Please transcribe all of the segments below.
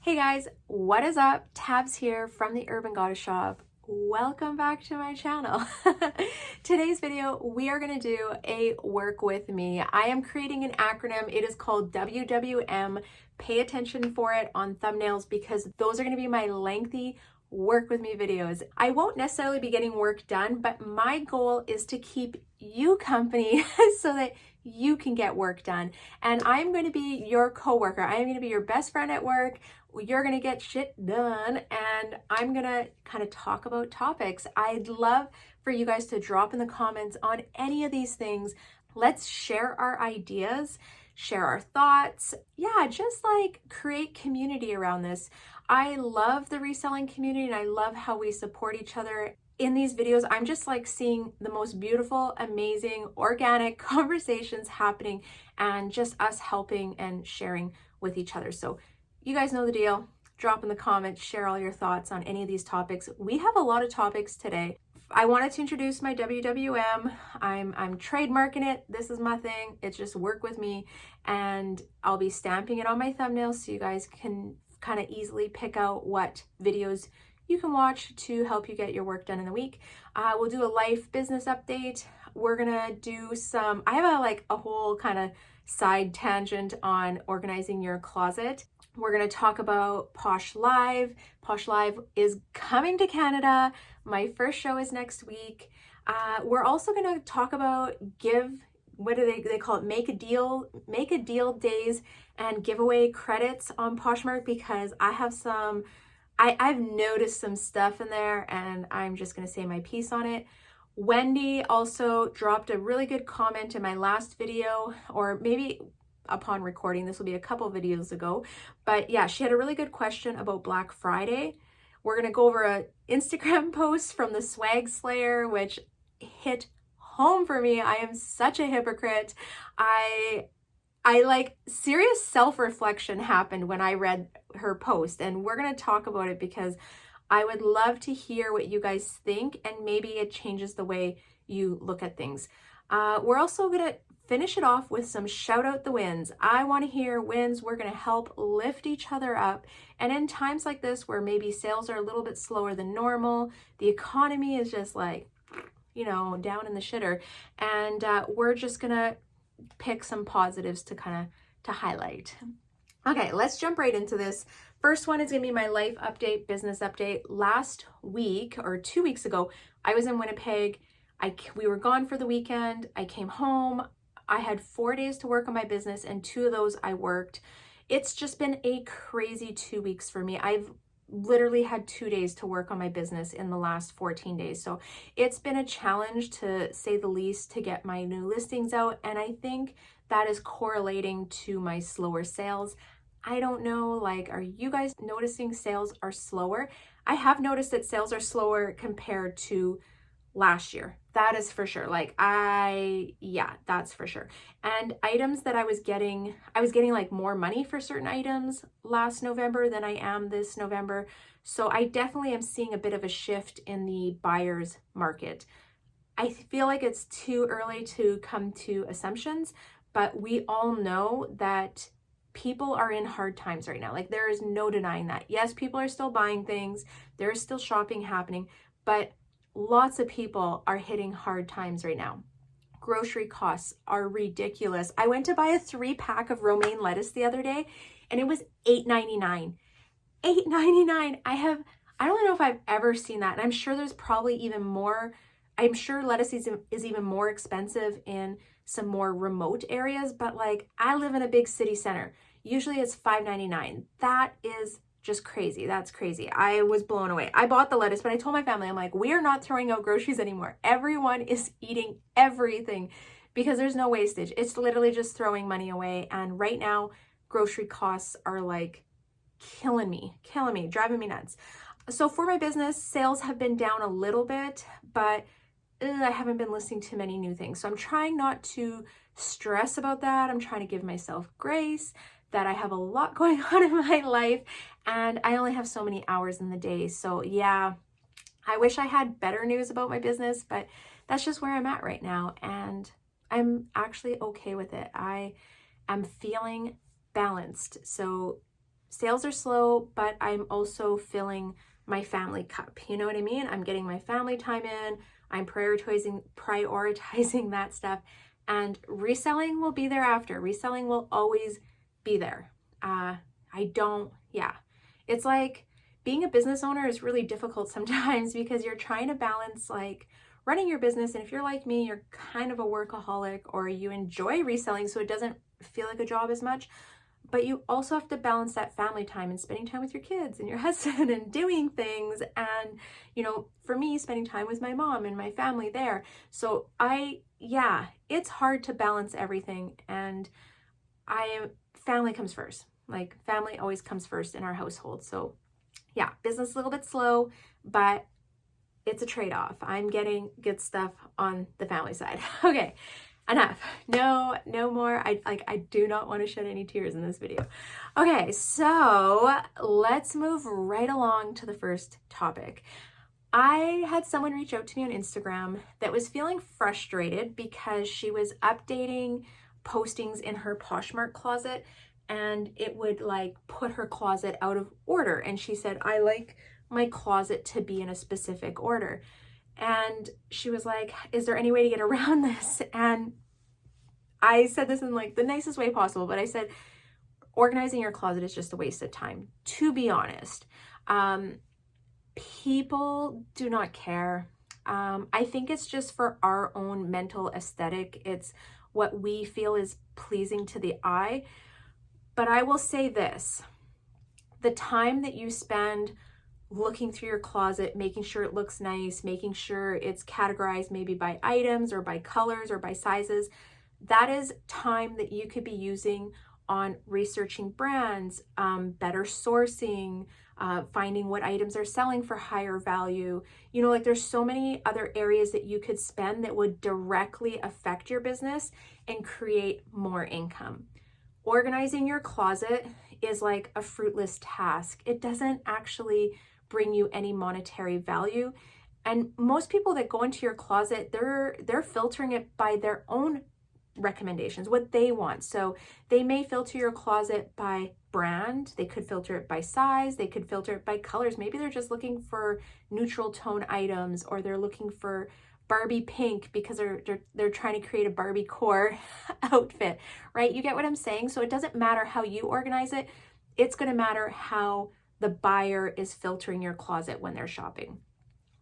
Hey guys, what is up? Tabs here from the Urban Goddess Shop. Welcome back to my channel. Today's video, we are going to do a work with me. I am creating an acronym. It is called WWM. Pay attention for it on thumbnails because those are going to be my lengthy work with me videos. I won't necessarily be getting work done, but my goal is to keep you company so that you can get work done. And I'm going to be your coworker. I am going to be your best friend at work. You're going to get shit done, and I'm going to kind of talk about topics. I'd love for you guys to drop in the comments on any of these things. Let's share our ideas, share our thoughts. Yeah, just like create community around this. I love the reselling community and I love how we support each other. In these videos, I'm just like seeing the most beautiful, amazing, organic conversations happening and just us helping and sharing with each other. So you guys know the deal. Drop in the comments, share all your thoughts on any of these topics. We have a lot of topics today. I wanted to introduce my WWM. I'm trademarking it. This is my thing. It's just work with me, and I'll be stamping it on my thumbnails so you guys can kind of easily pick out what videos you can watch to help you get your work done in the week. We'll do a life business update. We're gonna do some, I have a whole kind of side tangent on organizing your closet. We're gonna talk about Posh Live. Posh Live is coming to Canada. My first show is next week. We're also gonna talk about what do they call it? Make a deal days and giveaway credits on Poshmark, because I have some, I've noticed some stuff in there and I'm just gonna say my piece on it. Wendy also dropped a really good comment in my last video, or maybe upon recording, this will be a couple videos ago, but yeah, she had a really good question about Black Friday. We're gonna go over a Instagram post from the Swag Slayer, which hit home for me. I am such a hypocrite. I like serious self-reflection happened when I read her post, and we're going to talk about it because I would love to hear what you guys think, and maybe it changes the way you look at things. We're also going to finish it off with some shout out the wins. I want to hear wins. We're going to help lift each other up. And in times like this where maybe sales are a little bit slower than normal, the economy is just like, down in the shitter. And we're just going to pick some positives to highlight. Okay, let's jump right into this. First one is gonna be my life update, business update. Last week or 2 weeks ago, I was in Winnipeg. We were gone for the weekend. I came home. I had 4 days to work on my business, and 2 of those I worked. It's just been a crazy 2 weeks for me. I've literally had 2 days to work on my business in the last 14 days. So it's been a challenge, to say the least, to get my new listings out. And I think that is correlating to my slower sales. I don't know, are you guys noticing sales are slower? I have noticed that sales are slower compared to last year. That is for sure. That's for sure. And items that I was getting more money for certain items last November than I am this November. So I definitely am seeing a bit of a shift in the buyer's market. I feel like it's too early to come to assumptions, but we all know that people are in hard times right now. There is no denying that. Yes, people are still buying things. There is still shopping happening, but lots of people are hitting hard times right now. Grocery costs are ridiculous. I went to buy a 3-pack of romaine lettuce the other day and it was $8.99. $8.99. I don't know if I've ever seen that. And I'm sure there's probably even more. I'm sure lettuce is even more expensive in some more remote areas, but I live in a big city center. Usually it's $5.99. That is just crazy. That's crazy. I was blown away. I bought the lettuce, but I told my family, I'm like, we are not throwing out groceries anymore. Everyone is eating everything because there's no wastage. It's literally just throwing money away. And right now, grocery costs are killing me, driving me nuts. So for my business, sales have been down a little bit, but I haven't been listening to many new things. So I'm trying not to stress about that. I'm trying to give myself grace that I have a lot going on in my life and I only have so many hours in the day. So yeah, I wish I had better news about my business, but that's just where I'm at right now. And I'm actually okay with it. I am feeling balanced. So sales are slow, but I'm also filling my family cup. You know what I mean? I'm getting my family time in, I'm prioritizing that stuff, and reselling will be there after. Reselling will always be there. It's like being a business owner is really difficult sometimes because you're trying to balance like running your business. And if you're like me, you're kind of a workaholic or you enjoy reselling, so it doesn't feel like a job as much. But you also have to balance that family time and spending time with your kids and your husband and doing things. And, you know, for me, spending time with my mom and my family there. So it's hard to balance everything. And family comes first. Like family always comes first in our household. So yeah, business a little bit slow, but it's a trade-off. I'm getting good stuff on the family side. Okay. Enough. No more. I do not want to shed any tears in this video. Okay, so let's move right along to the first topic. I had someone reach out to me on Instagram that was feeling frustrated because she was updating postings in her Poshmark closet and it would like put her closet out of order. And she said, I like my closet to be in a specific order. And she was like, is there any way to get around this? And I said this in like the nicest way possible, but I said, organizing your closet is just a waste of time, to be honest. People do not care. I think it's just for our own mental aesthetic. It's what we feel is pleasing to the eye. But I will say this, the time that you spend looking through your closet, making sure it looks nice, making sure it's categorized maybe by items or by colors or by sizes, that is time that you could be using on researching brands, better sourcing, finding what items are selling for higher value. You know, like there's so many other areas that you could spend that would directly affect your business and create more income. Organizing your closet is like a fruitless task. It doesn't actually bring you any monetary value. And most people that go into your closet, they're filtering it by their own recommendations, what they want. So they may filter your closet by brand, they could filter it by size, they could filter it by colors. Maybe they're just looking for neutral tone items, or they're looking for Barbie pink because they're trying to create a Barbie core outfit, right? You get what I'm saying? So it doesn't matter how you organize it. It's going to matter how the buyer is filtering your closet when they're shopping.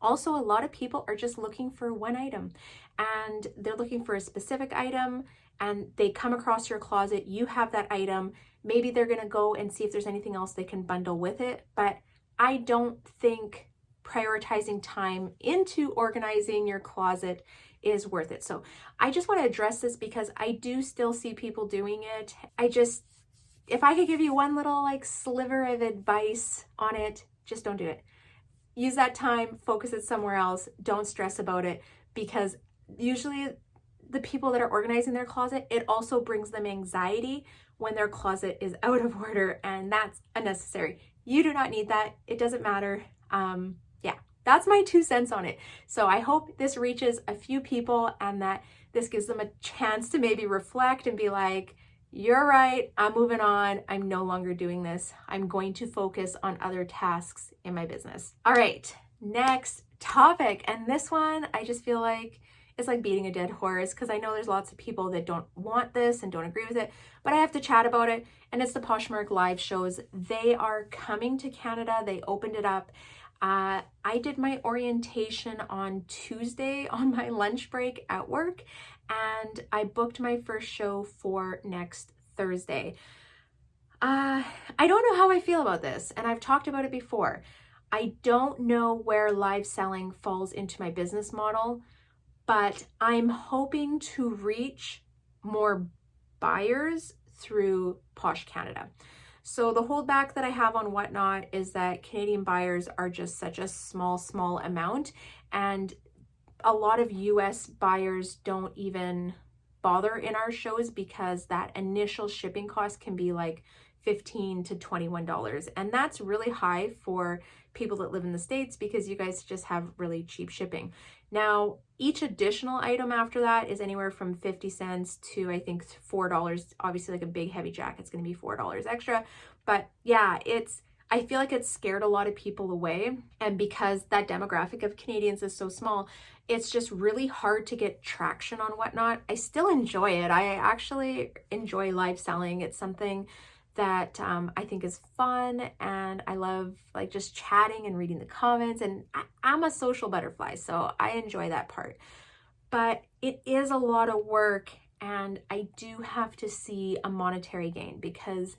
Also, a lot of people are just looking for one item and they're looking for a specific item and they come across your closet, you have that item. Maybe they're going to go and see if there's anything else they can bundle with it. But I don't think prioritizing time into organizing your closet is worth it. So I just want to address this because I do still see people doing it. If I could give you one little like sliver of advice on it, just don't do it. Use that time, focus it somewhere else. Don't stress about it, because usually the people that are organizing their closet, it also brings them anxiety when their closet is out of order, and that's unnecessary. You do not need that. It doesn't matter. That's my 2 cents on it. So I hope this reaches a few people and that this gives them a chance to maybe reflect and be like, you're right, I'm moving on. I'm no longer doing this. I'm going to focus on other tasks in my business. All right, next topic. And this one, I just feel like it's like beating a dead horse because I know there's lots of people that don't want this and don't agree with it, but I have to chat about it. And it's the Poshmark live shows. They are coming to Canada. They opened it up. I did my orientation on Tuesday on my lunch break at work, and I booked my first show for next Thursday. I don't know how I feel about this, and I've talked about it before. I don't know where live selling falls into my business model, but I'm hoping to reach more buyers through Posh Canada. So the holdback that I have on Whatnot is that Canadian buyers are just such a small amount, and a lot of US buyers don't even bother in our shows because that initial shipping cost can be like $15 to $21. And that's really high for people that live in the States because you guys just have really cheap shipping. Now, each additional item after that is anywhere from 50 cents to I think $4. Obviously, like a big heavy jacket's going to be $4 extra. But yeah, I feel like it scared a lot of people away. And because that demographic of Canadians is so small, it's just really hard to get traction on Whatnot. I still enjoy it. I actually enjoy live selling. It's something that I think is fun, and I love like just chatting and reading the comments, and I'm a social butterfly, so I enjoy that part. But it is a lot of work, and I do have to see a monetary gain because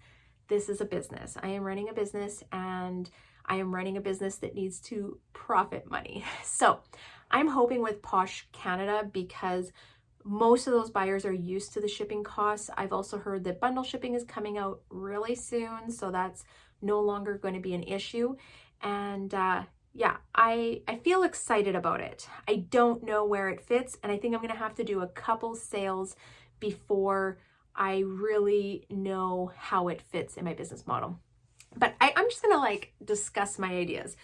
this is a business. I am running a business, and I am running a business that needs to profit money. So I'm hoping with Posh Canada, because most of those buyers are used to the shipping costs. I've also heard that bundle shipping is coming out really soon, so that's no longer going to be an issue. And yeah, I feel excited about it. I don't know where it fits, and I think I'm going to have to do a couple sales before I really know how it fits in my business model. But I'm just going to like discuss my ideas.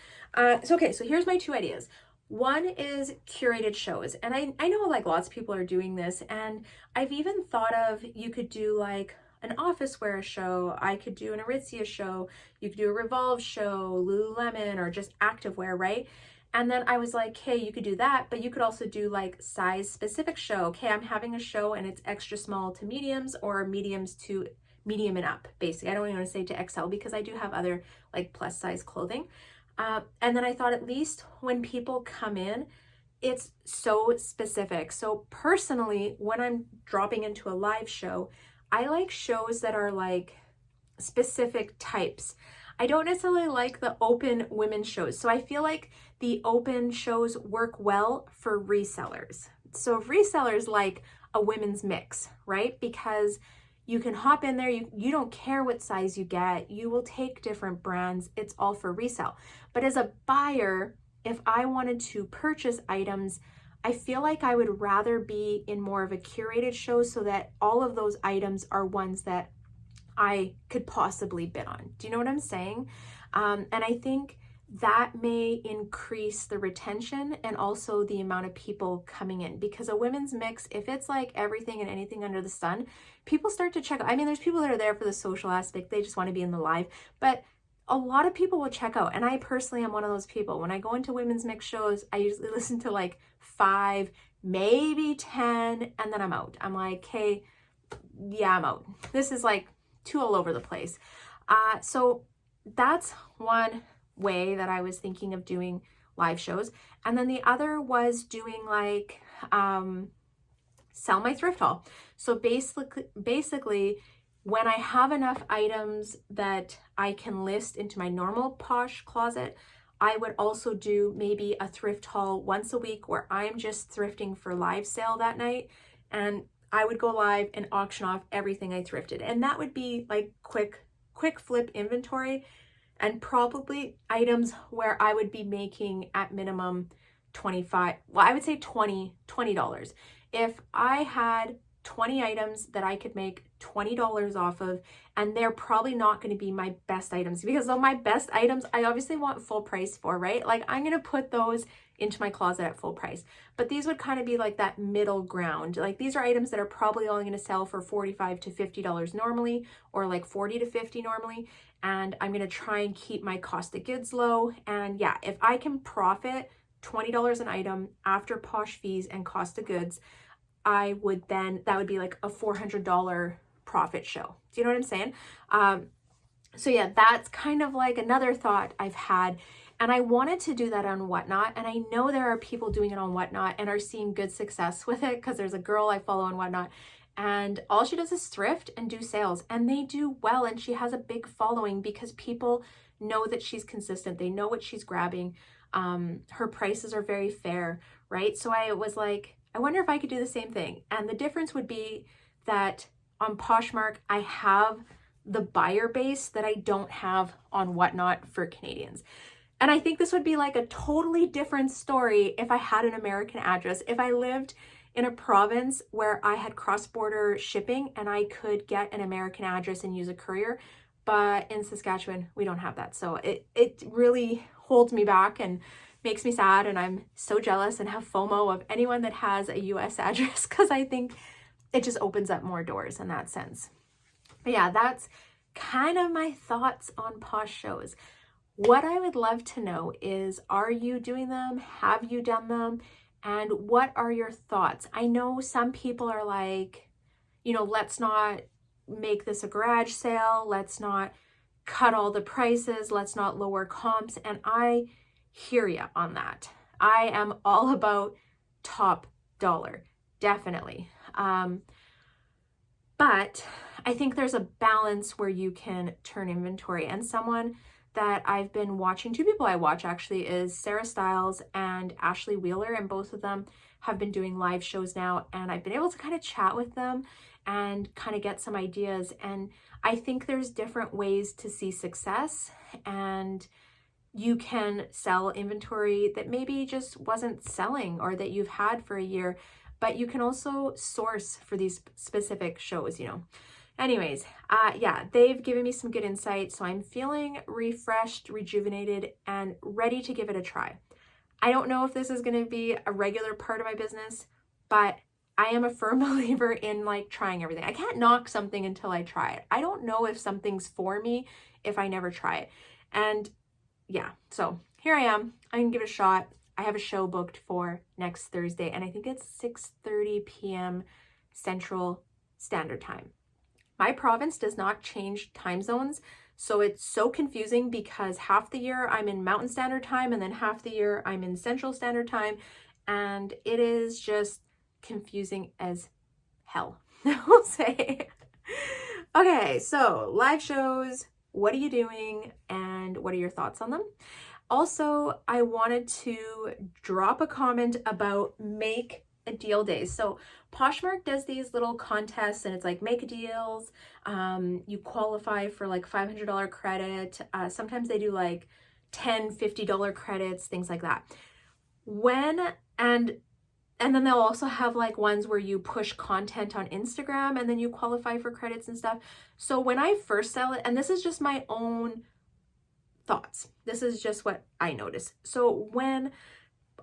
So here's my 2 ideas. One is curated shows, and I know like lots of people are doing this, and I've even thought of, you could do like an office wear show, I could do an Aritzia show, you could do a Revolve show, Lululemon, or just activewear, right? And then I was like, hey, you could do that, but you could also do like size specific show. Okay, I'm having a show and it's extra small to mediums, or mediums to medium and up, basically. I don't even want to say to XL because I do have other like plus size clothing. And then I thought, at least when people come in, it's so specific. So personally, when I'm dropping into a live show, I like shows that are like specific types. I don't necessarily like the open women shows. So I feel like the open shows work well for resellers. So resellers like a women's mix, right? Because you can hop in there, you don't care what size you get, you will take different brands, it's all for resale. But as a buyer, if I wanted to purchase items, I feel like I would rather be in more of a curated show so that all of those items are ones that I could possibly bid on. Do you know what I'm saying? And I think that may increase the retention and also the amount of people coming in, because a women's mix, if it's like everything and anything under the sun, people start to check out. I mean, there's people that are there for the social aspect, they just want to be in the live, but a lot of people will check out. And I personally am one of those people. When I go into women's mix shows, I usually listen to like 5, maybe 10, and then I'm out. I'm like, hey, yeah, I'm out. This is like too all over the place. So that's one way that I was thinking of doing live shows. And then the other was doing like sell my thrift haul. So basically when I have enough items that I can list into my normal Posh closet, I would also do maybe a thrift haul once a week where I'm just thrifting for live sale that night, and I would go live and auction off everything I thrifted. And that would be like quick flip inventory, and probably items where I would be making at minimum $25, well, I would say $20. If I had 20 items that I could make $20 off of, and they're probably not going to be my best items, because of my best items, I obviously want full price for, right? Like I'm going to put those into my closet at full price, but these would kind of be like that middle ground. Like these are items that are probably only going to sell for $45 to $50 normally, or like $40 to $50 normally. And I'm going to try and keep my cost of goods low. And yeah, if I can profit $20 an item after Posh fees and cost of goods, I would then, that would be like a $400 profit show. Do you know what I'm saying? So yeah, that's kind of like another thought I've had. And I wanted to do that on Whatnot. And I know there are people doing it on Whatnot and are seeing good success with it, because there's a girl I follow on Whatnot, and all she does is thrift and do sales, and they do well. And she has a big following because people know that she's consistent. They know what she's grabbing. Her prices are very fair, right? So I was like, I wonder if I could do the same thing. And the difference would be that on Poshmark, I have the buyer base that I don't have on Whatnot for Canadians. And I think this would be like a totally different story if I had an American address. If I lived in a province where I had cross-border shipping and I could get an American address and use a courier, but in Saskatchewan, we don't have that. So it really holds me back and makes me sad, and I'm so jealous and have FOMO of anyone that has a US address, because I think it just opens up more doors in that sense. But yeah, kind of my thoughts on Posh shows. What I would love to know is, are you doing them? Have you done them? And what are your thoughts? I know some people are like, you know, let's not make this a garage sale. Let's not cut all the prices. Let's not lower comps. And I hear you on that. I am all about top dollar, definitely. But I think there's a balance where you can turn inventory. And someone that I've been watching, two people I watch actually, is Sarah Stiles and Ashley Wheeler, and both of them have been doing live shows now, and I've been able to kind of chat with them and kind of get some ideas. And I think there's different ways to see success, and you can sell inventory that maybe just wasn't selling or that you've had for a year, but you can also source for these specific shows, you know. Anyways, yeah, they've given me some good insight, so I'm feeling refreshed, rejuvenated, and ready to give it a try. I don't know if this is going to be a regular part of my business, but I am a firm believer in like trying everything. I can't knock something until I try it. I don't know if something's for me if I never try it. And yeah, so here I am. I'm gonna give it a shot. I have a show booked for next Thursday, and I think it's 6:30 p.m. Central Standard Time. My province does not change time zones, so it's so confusing because half the year I'm in Mountain Standard Time and then half the year I'm in Central Standard Time, and it is just confusing as hell, I'll say. Okay, so live shows, what are you doing and what are your thoughts on them? Also, I wanted to drop a comment about make a deal days. So Poshmark does these little contests, and it's like make a deals. You qualify for like $500 credit. Sometimes they do like $10, $50 credits, things like that. And then they'll also have like ones where you push content on Instagram and then you qualify for credits and stuff. So when I first sell it, and this is just my own thoughts, this is just what I noticed. So when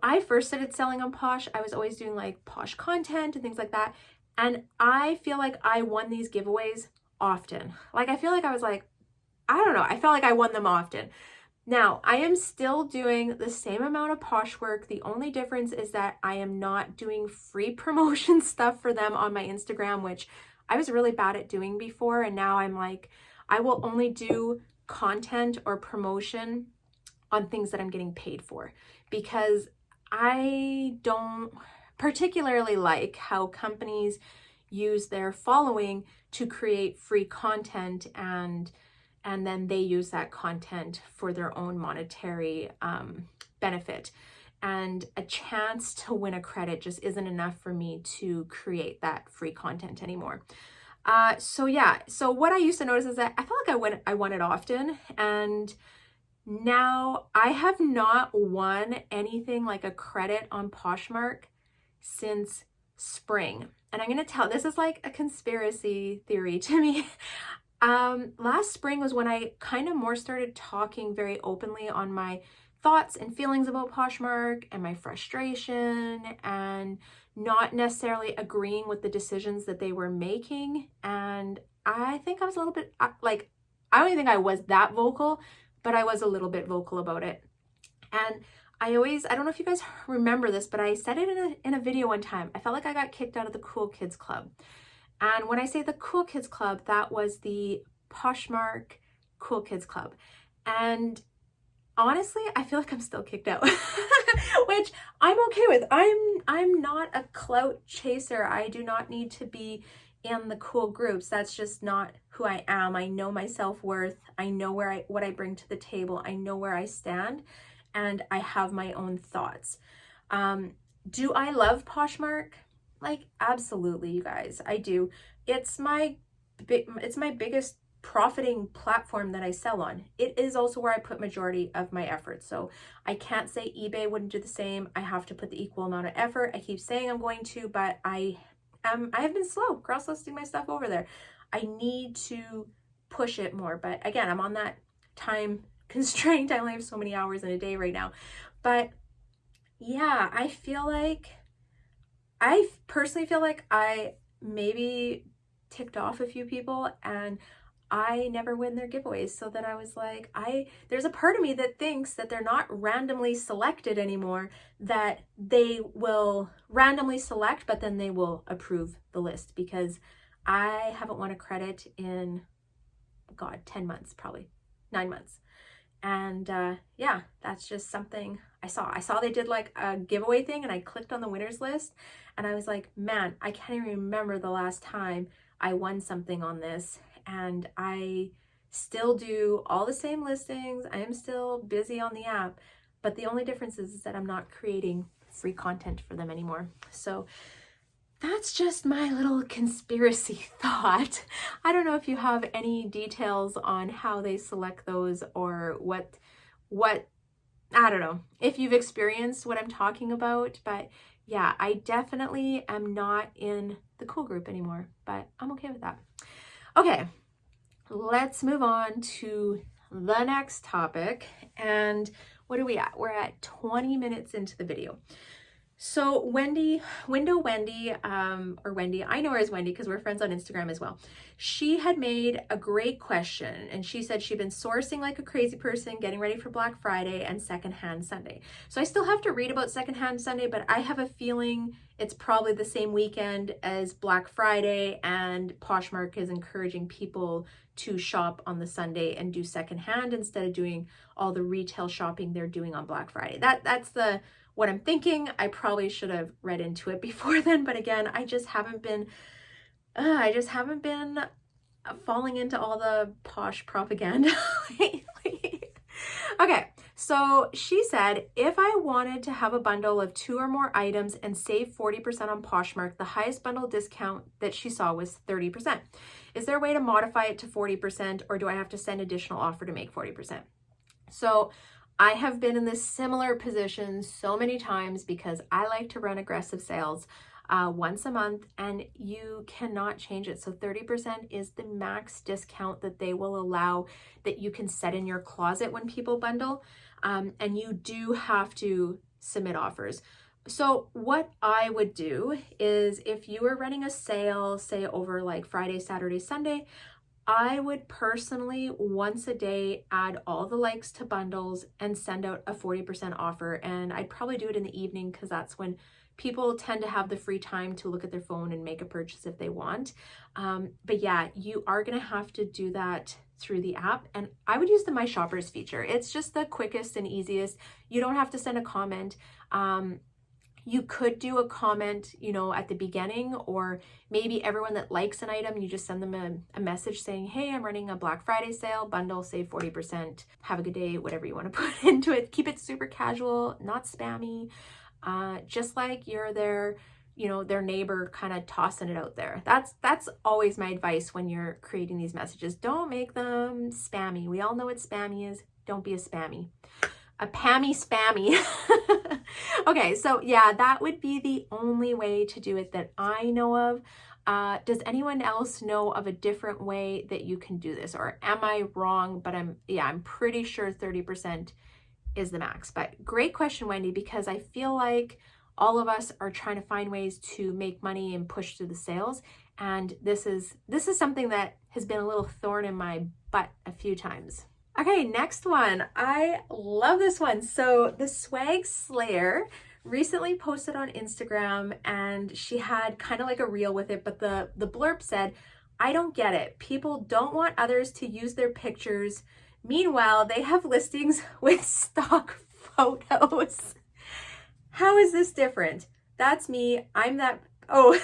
I first started selling on Posh, I was always doing like Posh content and things like that. And I feel like I won these giveaways often. Like, I feel like I was like, I don't know, I felt like I won them often. Now, I am still doing the same amount of Posh work. The only difference is that I am not doing free promotion stuff for them on my Instagram, which I was really bad at doing before. And now I'm like, I will only do content or promotion on things that I'm getting paid for, because I don't particularly like how companies use their following to create free content, and then they use that content for their own monetary benefit. And a chance to win a credit just isn't enough for me to create that free content anymore. So yeah, so what I used to notice is that I felt like I won it often, and now I have not won anything like a credit on Poshmark since spring. And I'm going to tell, this is like a conspiracy theory to me. Last spring was when I kind of more started talking very openly on my thoughts and feelings about Poshmark and my frustration, and not necessarily agreeing with the decisions that they were making. And I think I was a little bit like, I don't even think I was that vocal, but I was a little bit vocal about it. And I don't know if you guys remember this, but I said it in a video one time. I felt like I got kicked out of the Cool Kids Club. And when I say the Cool Kids Club, that was the Poshmark Cool Kids Club. And honestly, I feel like I'm still kicked out, which I'm okay with. I'm not a clout chaser. I do not need to be in the cool groups. That's just not who I am. I know my self-worth. I know what I bring to the table. I know where I stand, and I have my own thoughts. Do I love Poshmark? Like, absolutely, you guys. I do. It's my biggest profiting platform that I sell on. It is also where I put majority of my effort. So I can't say eBay wouldn't do the same. I have to put the equal amount of effort. I keep saying I'm going to, but I have been slow cross-listing my stuff over there. I need to push it more. But again, I'm on that time constraint. I only have so many hours in a day right now. But yeah, I personally feel like I maybe ticked off a few people, and I never win their giveaways. So that I was like, there's a part of me that thinks that they're not randomly selected anymore, that they will randomly select, but then they will approve the list, because I haven't won a credit in, God, 10 months, probably 9 months. And yeah, that's just something I saw. I saw they did like a giveaway thing, and I clicked on the winners list, and I was like, man, I can't even remember the last time I won something on this. And I still do all the same listings. I am still busy on the app, but the only difference is that I'm not creating free content for them anymore. So that's just my little conspiracy thought. I don't know if you have any details on how they select those, or what, I don't know if you've experienced what I'm talking about, but yeah, I definitely am not in the cool group anymore, but I'm okay with that. Okay, let's move on to the next topic. And what are we at? We're at 20 minutes into the video. So Wendy, or Wendy, I know her as Wendy because we're friends on Instagram as well. She had made a great question, and she said she'd been sourcing like a crazy person, getting ready for Black Friday and Secondhand Sunday. So I still have to read about Secondhand Sunday, but I have a feeling it's probably the same weekend as Black Friday, and Poshmark is encouraging people to shop on the Sunday and do secondhand instead of doing all the retail shopping they're doing on Black Friday. That's what I'm thinking. I probably should have read into it before then, but again, I just haven't been falling into all the posh propaganda lately. Okay, so she said, if I wanted to have a bundle of 2 or more items and save 40% on Poshmark, the highest bundle discount that she saw was 30%. Is there a way to modify it to 40%, or do I have to send additional offer to make 40%? So I have been in this similar position so many times because I like to run aggressive sales once a month, and you cannot change it. So 30% is the max discount that they will allow, that you can set in your closet when people bundle, and you do have to submit offers. So what I would do is, if you were running a sale, say over like Friday, Saturday, Sunday, I would personally once a day add all the likes to bundles and send out a 40% offer. And I'd probably do it in the evening because that's when people tend to have the free time to look at their phone and make a purchase if they want. But yeah, you are going to have to do that through the app. And I would use the My Shoppers feature. It's just the quickest and easiest. You don't have to send a comment. You could do a comment, at the beginning, or maybe everyone that likes an item, you just send them a message saying, hey, I'm running a Black Friday sale, bundle, save 40%, have a good day, whatever you want to put into it. Keep it super casual, not spammy, just like you're their neighbor kind of tossing it out there. That's always my advice when you're creating these messages. Don't make them spammy. We all know what spammy is. Don't be a spammy. A pammy spammy. Okay, so yeah, that would be the only way to do it that I know of. Does anyone else know of a different way that you can do this? Or am I wrong? But I'm pretty sure 30% is the max. But great question, Wendy, because I feel like all of us are trying to find ways to make money and push through the sales. And this is something that has been a little thorn in my butt a few times. Okay, next one. I love this one. So the Swag Slayer recently posted on Instagram, and she had kind of like a reel with it, but the blurb said, I don't get it. People don't want others to use their pictures. Meanwhile, they have listings with stock photos. How is this different? That's me. I'm that. Oh,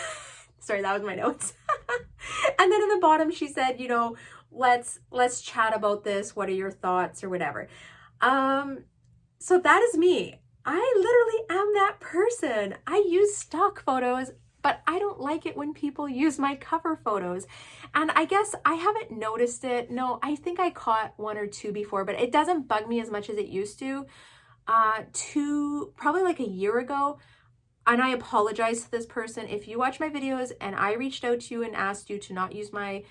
sorry, that was my notes. And then in the bottom, she said, let's chat about this. What are your thoughts or whatever? So that is me. I literally am that person. I use stock photos, but I don't like it when people use my cover photos. And I guess I haven't noticed it. No, I think I caught 1 or 2 before, but it doesn't bug me as much as it used to. Probably like a year ago. And I apologize to this person. If you watch my videos and I reached out to you and asked you to not use my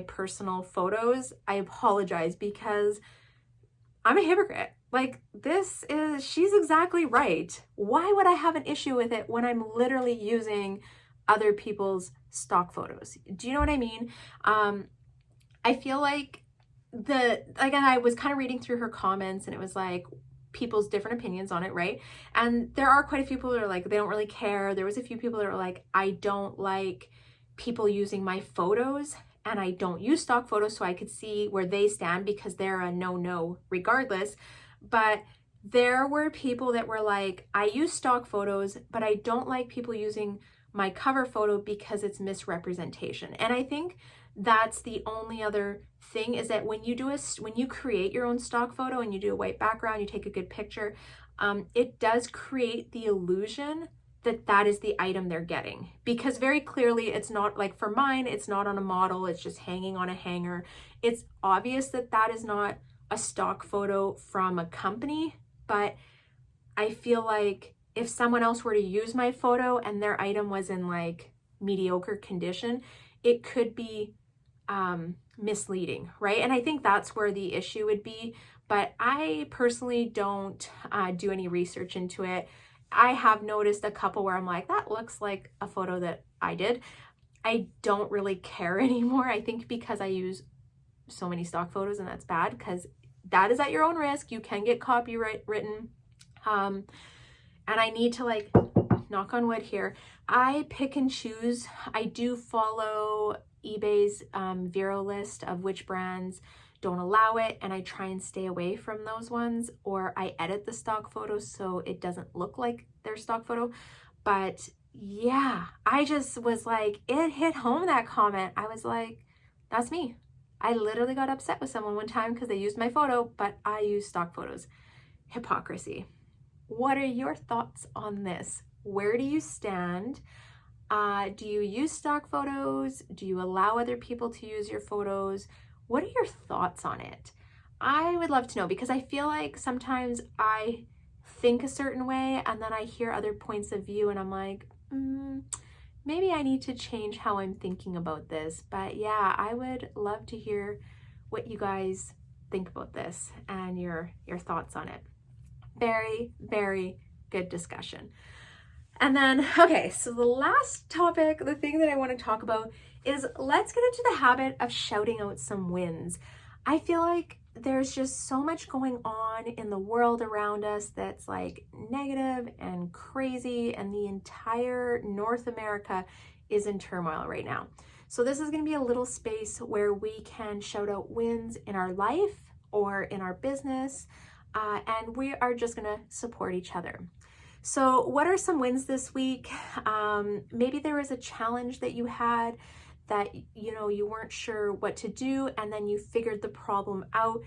personal photos, I apologize, because I'm a hypocrite. Like, she's exactly right. Why would I have an issue with it when I'm literally using other people's stock photos? Do you know what I mean? I feel like I was kind of reading through her comments, and it was like people's different opinions on it, right? And there are quite a few people that are like, they don't really care. There was a few people that are like, I don't like people using my photos, and I don't use stock photos, so I could see where they stand because they're a no regardless. But there were people that were like, I use stock photos, but I don't like people using my cover photo because it's misrepresentation. And I think that's the only other thing, is that when you create your own stock photo and you do a white background, you take a good picture, it does create the illusion that that is the item they're getting, because very clearly it's not. Like for mine, it's not on a model, it's just hanging on a hanger. It's obvious that that is not a stock photo from a company, but I feel like if someone else were to use my photo and their item was in like mediocre condition, it could be misleading, right? And I think that's where the issue would be. But I personally don't do any research into it. I have noticed a couple where I'm like, that looks like a photo that I did. I don't really care anymore. I think because I use so many stock photos, and that's bad, because that is at your own risk. You can get copyright written. And I need to, like, knock on wood here, I pick and choose. I do follow eBay's Vero list of which brands don't allow it, and I try and stay away from those ones, or I edit the stock photos so it doesn't look like their stock photo. But yeah, I just was like, it hit home, that comment. I was like, that's me. I literally got upset with someone one time because they used my photo, but I use stock photos. Hypocrisy. What are your thoughts on this? Where do you stand? Do you use stock photos? Do you allow other people to use your photos? What are your thoughts on it? I would love to know, because I feel like sometimes I think a certain way and then I hear other points of view and I'm like, maybe I need to change how I'm thinking about this. But yeah, I would love to hear what you guys think about this and your thoughts on it. Very, very good discussion. And then, okay, so the last topic, the thing that I want to talk about is, let's get into the habit of shouting out some wins. I feel like there's just so much going on in the world around us that's like negative and crazy, and the entire North America is in turmoil right now. So this is going to be a little space where we can shout out wins in our life or in our business, and we are just going to support each other. So what are some wins this week? Maybe there was a challenge that you had that, you weren't sure what to do, and then you figured the problem out.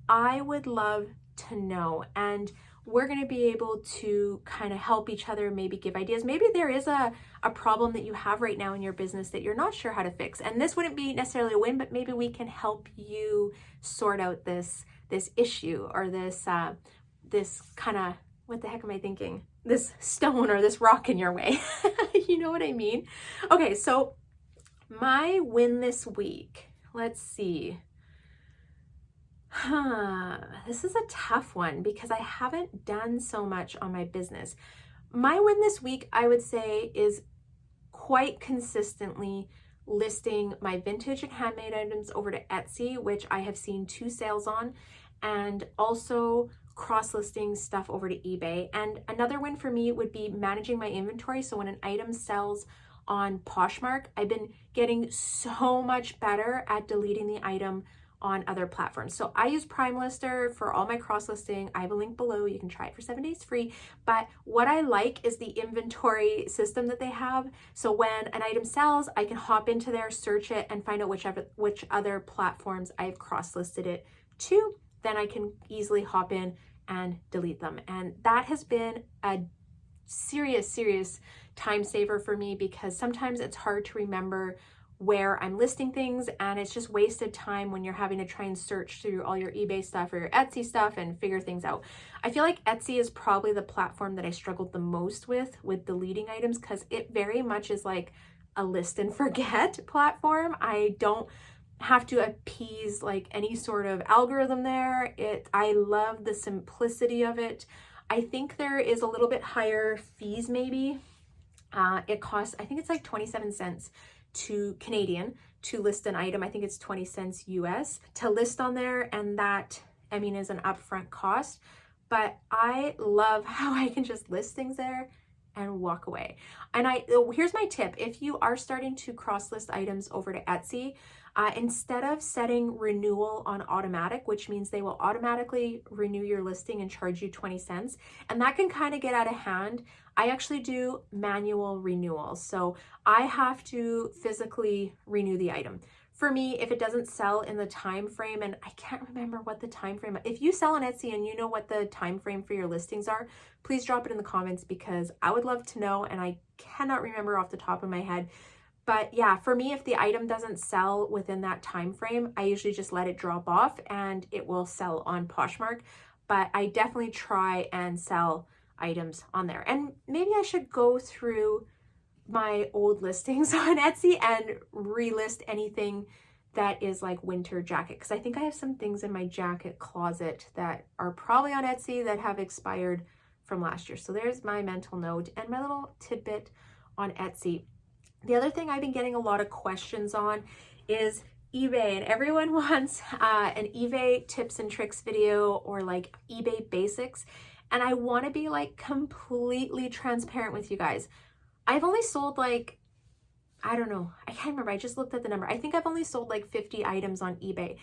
I would love to know. And we're going to be able to kind of help each other, maybe give ideas. Maybe there is a problem that you have right now in your business that you're not sure how to fix. And this wouldn't be necessarily a win, but maybe we can help you sort out this issue, or this kind of, what the heck am I thinking? This stone or this rock in your way. You know what I mean? Okay, so my win this week, let's see. This is a tough one because I haven't done so much on my business. My win this week, I would say, is quite consistently listing my vintage and handmade items over to Etsy, which I have seen 2 sales on, and also cross-listing stuff over to eBay. And another win for me would be managing my inventory. So when an item sells on Poshmark, I've been getting so much better at deleting the item on other platforms. So I use Prime Lister for all my cross-listing. I have a link below. You can try it for 7 days free. But what I like is the inventory system that they have. So when an item sells, I can hop into there, search it, and find out which other platforms I've cross-listed it to. Then I can easily hop in and delete them. And that has been a serious time saver for me, because sometimes it's hard to remember where I'm listing things, and it's just wasted time when you're having to try and search through all your eBay stuff or your Etsy stuff and figure things out. I feel like Etsy is probably the platform that I struggled the most with deleting items, because it very much is like a list and forget platform. I don't have to appease like any sort of algorithm there. I love the simplicity of it. I think there is a little bit higher fees maybe. It costs, I think it's like 27 cents to Canadian to list an item. I think it's 20 cents US to list on there, and that, I mean, is an upfront cost. But I love how I can just list things there and walk away. And here's my tip. If you are starting to cross list items over to Etsy, instead of setting renewal on automatic, which means they will automatically renew your listing and charge you 20 cents, and that can kind of get out of hand, I actually do manual renewals. So I have to physically renew the item. For me, if it doesn't sell in the time frame, and I can't remember what the time frame, if you sell on Etsy and you know what the time frame for your listings are, please drop it in the comments, because I would love to know, and I cannot remember off the top of my head. But yeah, for me, if the item doesn't sell within that time frame, I usually just let it drop off and it will sell on Poshmark. But I definitely try and sell items on there. And maybe I should go through my old listings on Etsy and relist anything that is like winter jacket, because I think I have some things in my jacket closet that are probably on Etsy that have expired from last year. So there's my mental note and my little tidbit on Etsy. The other thing I've been getting a lot of questions on is eBay, and everyone wants an eBay tips and tricks video or like eBay basics. And I want to be like completely transparent with you guys. I've only sold like, I don't know, I can't remember. I just looked at the number. I think I've only sold like 50 items on eBay,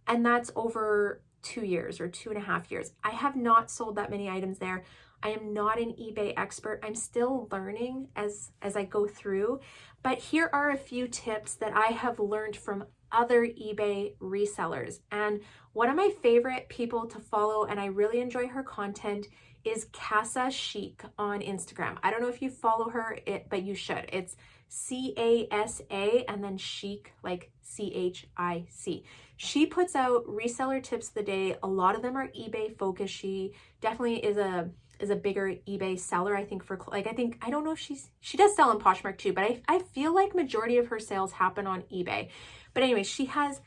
and that's over 2 years or 2.5 years. I have not sold that many items there. I am not an eBay expert. I'm still learning as I go through, but here are a few tips that I have learned from other eBay resellers. And one of my favorite people to follow, and I really enjoy her content, is Casa Chic on Instagram. I don't know if you follow her, but you should. It's CASA and then chic, like CHIC. She puts out reseller tips of the day. A lot of them are eBay focused. She definitely is a bigger eBay seller, I think, for like, I don't know if she does sell on Poshmark too, but I feel like majority of her sales happen on eBay. But anyway, she has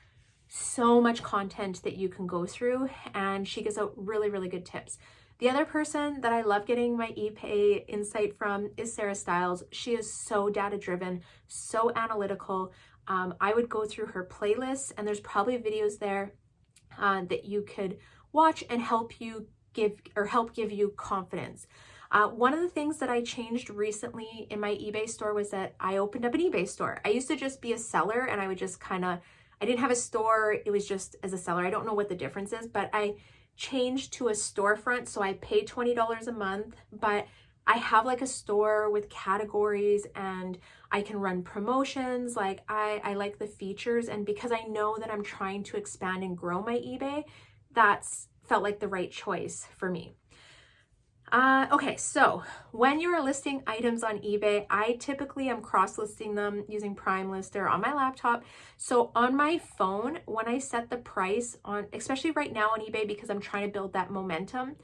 so much content that you can go through, and she gives out really, really good tips. The other person that I love getting my eBay insight from is Sarah Stiles. She is so data driven, so analytical. I would go through her playlists, and there's probably videos there that you could watch and help give you confidence. One of the things that I changed recently in my eBay store was that I opened up an eBay store. I used to just be a seller, and I would just I didn't have a store. It was just as a seller. I don't know what the difference is, but I changed to a storefront. So I pay $20 a month, but I have like a store with categories, and I can run promotions. Like I like the features, and because I know that I'm trying to expand and grow my eBay, that's felt like the right choice for me. Okay, so when you are listing items on eBay, I typically am cross-listing them using Prime Lister on my laptop. So on my phone, when I set the price on, especially right now on eBay, because I'm trying to build that momentum,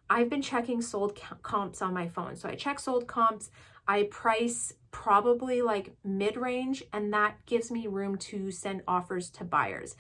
I've been checking sold comps on my phone. So I check sold comps, I price probably like mid-range, and that gives me room to send offers to buyers.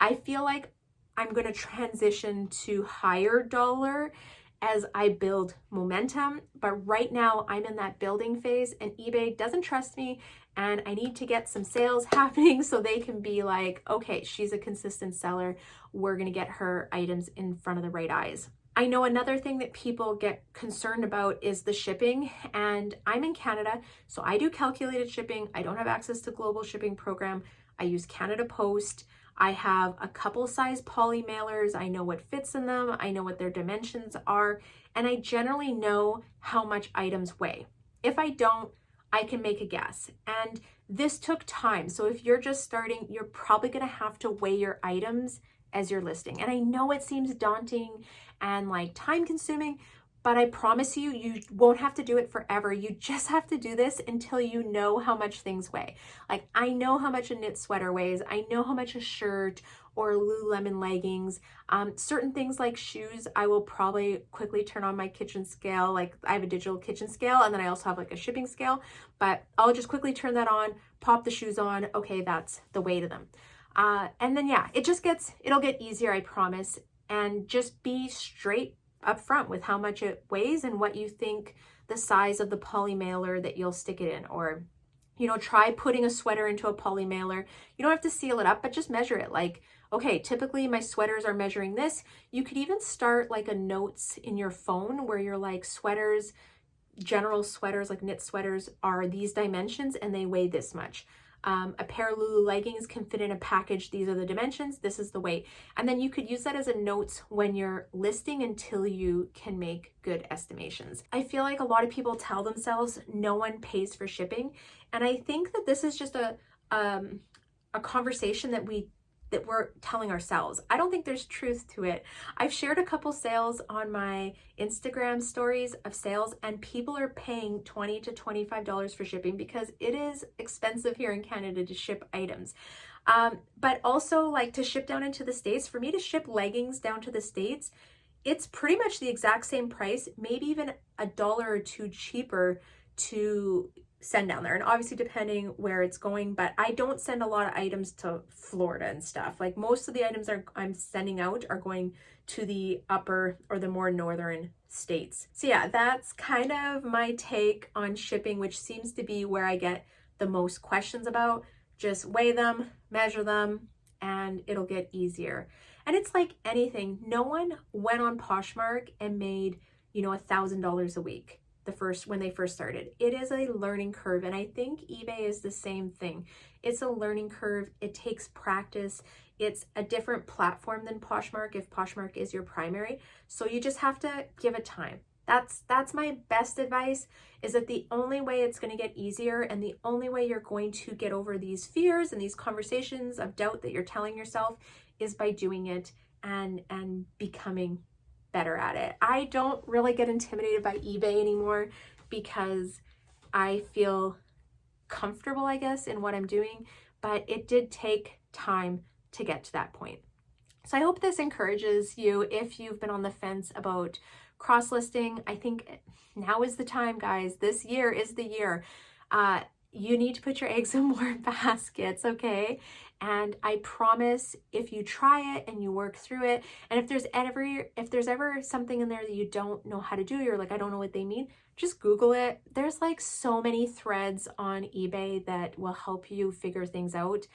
I feel like I'm going to transition to higher dollar as I build momentum, but right now I'm in that building phase, and eBay doesn't trust me, and I need to get some sales happening so they can be like, okay, she's a consistent seller. We're going to get her items in front of the right eyes. I know another thing that people get concerned about is the shipping, and I'm in Canada, so I do calculated shipping. I don't have access to global shipping program. I use Canada Post. I have a couple size poly mailers. I know what fits in them. I know what their dimensions are, and I generally know how much items weigh. If I don't, I can make a guess. And this took time. So if you're just starting, you're probably going to have to weigh your items as you're listing. And I know it seems daunting and like time consuming, but I promise you, you won't have to do it forever. You just have to do this until you know how much things weigh. Like I know how much a knit sweater weighs. I know how much a shirt or Lululemon leggings. Certain things like shoes, I will probably quickly turn on my kitchen scale. Like I have a digital kitchen scale, and then I also have like a shipping scale, but I'll just quickly turn that on, pop the shoes on. Okay, that's the weight of them. And then yeah, it'll get easier, I promise. And just be straight up front with how much it weighs and what you think the size of the poly mailer that you'll stick it in, or You know, try putting a sweater into a poly mailer. You don't have to seal it up, but just measure it. Like, okay, typically my sweaters are measuring this. You could even start like a notes in your phone where you're like, sweaters, general sweaters, like knit sweaters, are these dimensions and they weigh this much. A pair of Lulu leggings can fit in a package. These are the dimensions. This is the weight. And then you could use that as a notes when you're listing until you can make good estimations. I feel like a lot of people tell themselves no one pays for shipping. And I think that this is just a conversation that we're telling ourselves. I don't think there's truth to it. I've shared a couple sales on my Instagram stories of sales, and people are paying $20 to $25 for shipping because it is expensive here in Canada to ship items. But also, like, to ship down into the States, for me to ship leggings down to the States, it's pretty much the exact same price, maybe even $1 or $2 cheaper to send down there, and obviously depending where it's going. But I don't send a lot of items to Florida and stuff. Like, most of the items I'm sending out are going to the upper or the more northern states. So yeah, that's kind of my take on shipping, which seems to be where I get the most questions about. Just weigh them, measure them, and it'll get easier. And it's like anything, no one went on Poshmark and made, you know, $1,000 a week when they first started. It is a learning curve, and I think eBay is the same thing. It's a learning curve. It takes practice. It's a different platform than Poshmark if Poshmark is your primary. So you just have to give it time. That's my best advice, is that the only way it's going to get easier and the only way you're going to get over these fears and these conversations of doubt that you're telling yourself is by doing it and becoming better at it. I don't really get intimidated by eBay anymore because I feel comfortable, I guess, in what I'm doing, but it did take time to get to that point. So I hope this encourages you if you've been on the fence about cross-listing. I think now is the time, guys. This year is the year. You need to put your eggs in more baskets, okay? And I promise, if you try it and you work through it, and if there's ever something in there that you don't know how to do, you're like, I don't know what they mean, just Google it. There's like so many threads on eBay that will help you figure things out.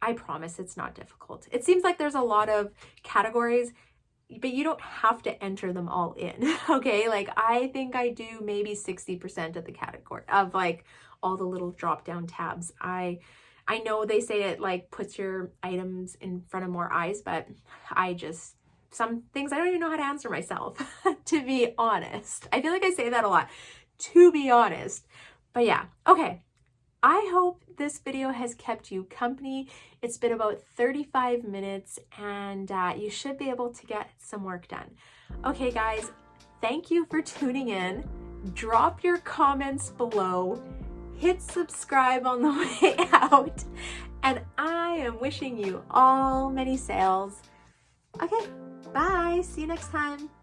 I promise it's not difficult. It seems like there's a lot of categories, but you don't have to enter them all in, okay? Like, I think I do maybe 60% of the category of like all the little drop down tabs. I know they say it like puts your items in front of more eyes, but some things I don't even know how to answer myself, to be honest. I feel like I say that a lot, to be honest. But yeah, okay. I hope this video has kept you company. It's been about 35 minutes and you should be able to get some work done. Okay, guys, thank you for tuning in. Drop your comments below. Hit subscribe on the way out. And I am wishing you all many sales. Okay, bye. See you next time.